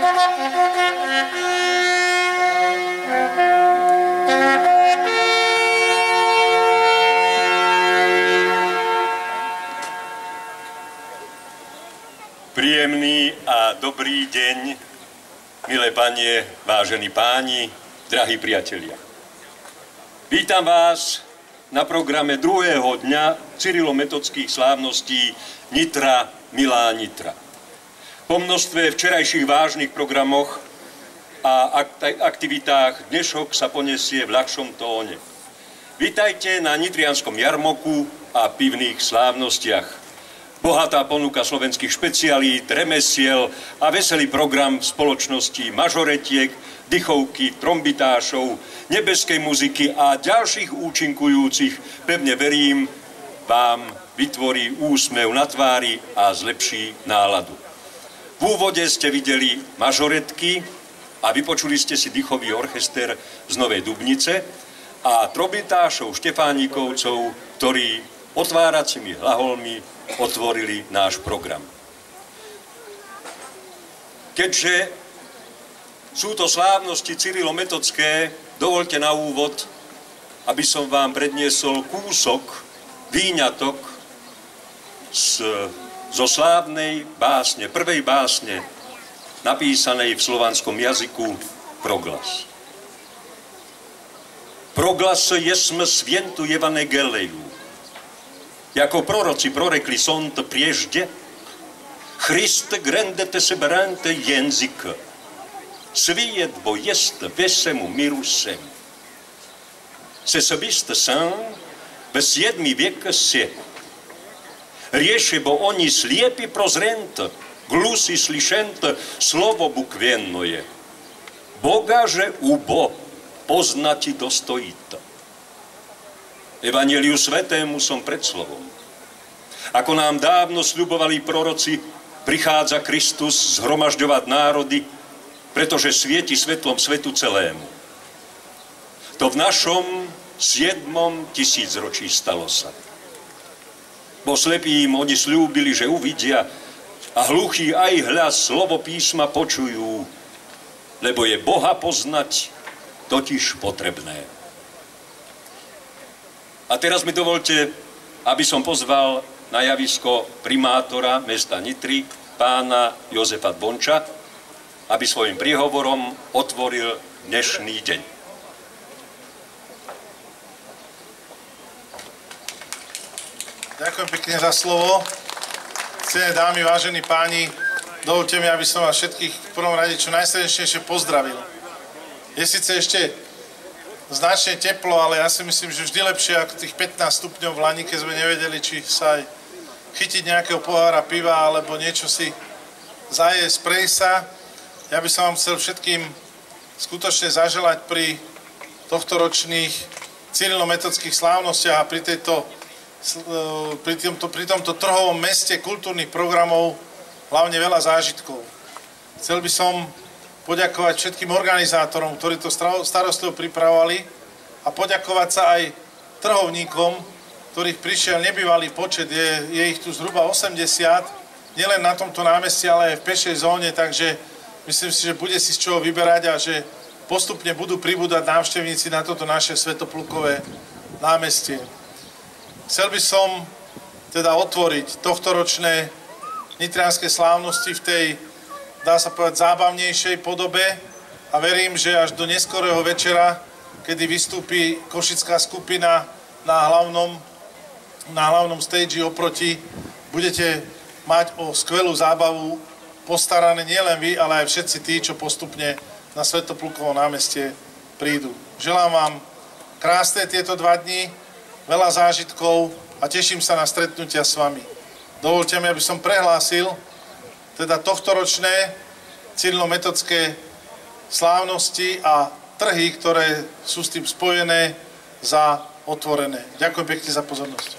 Príjemný a dobrý deň, milé panie, vážení páni, drahí priatelia. Vítam vás na programe druhého dňa cyrilometodských slávností Nitra, milá Nitra. Po množstve včerajších vážnych programoch a aktivitách dnešok sa poniesie v ľahšom tóne. Vítajte na nitrianskom jarmoku a pivných slávnostiach. Bohatá ponuka slovenských špecialít, remesiel a veselý program spoločnosti mažoretiek, dychovky, trombitášov, nebeskej muziky a ďalších účinkujúcich, pevne verím, vám vytvorí úsmev na tvári a zlepší náladu. V úvode ste videli mažoretky a vypočuli ste si dychový orchester z Novej Dubnice a trombitášov Štefánikovcov, ktorí otváracími hlaholmi otvorili náš program. Keďže sú to slávnosti cyrilometodské, dovolte na úvod, aby som vám predniesol kúsok, výňatok zo slávnej básne, prvej básne, napísanej v slovanskom jazyku Proglas. Proglas jesme svientu Evangeliju. Jako proroci prorekli sont prježdje, Hriste grendete se berante jenzik, svijetbo jest vesemu miru sem. Se sobiste sam, bez 7. vijek se, rješebo oni slijepi prozrent, glusi slišent, slovo bukvenno je. Boga že ubo poznati dostojita. Evangeliu svetému som pred slovom. Ako nám dávno sľubovali proroci, prichádza Kristus zhromažďovať národy, pretože svieti svetlom svetu celému. To v našom 7. tisícročí stalo sa. Bo slepí im oni sľúbili, že uvidia, a hluchí aj hlas slovo písma počujú, lebo je Boha poznať totiž potrebné. A teraz mi dovolte, aby som pozval na javisko primátora mesta Nitry, pána Jozefa Bonča, aby svojim príhovorom otvoril dnešný deň. Ďakujem pekne za slovo. Ctené dámy, vážení páni, dovolte mi, aby som vás všetkých v prvom rade čo najsrdečnejšie pozdravil. Je síce ešte značne teplo, ale ja si myslím, že vždy lepšie ako tých 15 stupňov v lani, keď sme nevedeli, či sa aj chytiť nejakého pohára piva alebo niečo si zajesť, prejsť sa. Ja by som vám chcel všetkým skutočne zaželať pri tohtoročných cyrilometodských slávnostiach a pri tomto trhovom meste kultúrnych programov hlavne veľa zážitkov. Chcel by som poďakovať všetkým organizátorom, ktorí to starostlivo pripravovali a poďakovať sa aj trhovníkom, ktorých prišiel nebývalý počet, je ich tu zhruba 80, nielen na tomto námestí, ale aj v pešej zóne, takže myslím si, že bude si z čoho vyberať a že postupne budú pribúdať návštevníci na toto naše svetoplukové námestie. Chcel by som teda otvoriť tohtoročné nitrianske slávnosti v tej, dá sa povedať, zábavnejšej podobe a verím, že až do neskorého večera, kedy vystúpi košická skupina na hlavnom stage oproti, budete mať o skvelú zábavu postarané nielen vy, ale aj všetci tí, čo postupne na Svätoplukovo námestie prídu. Želám vám krásne tieto 2 dni, veľa zážitkov a teším sa na stretnutia s vami. Dovolte mi, aby som prehlásil teda tohtoročné cyrilometodské slávnosti a trhy, ktoré sú s tým spojené, za otvorené. Ďakujem pekne za pozornosť.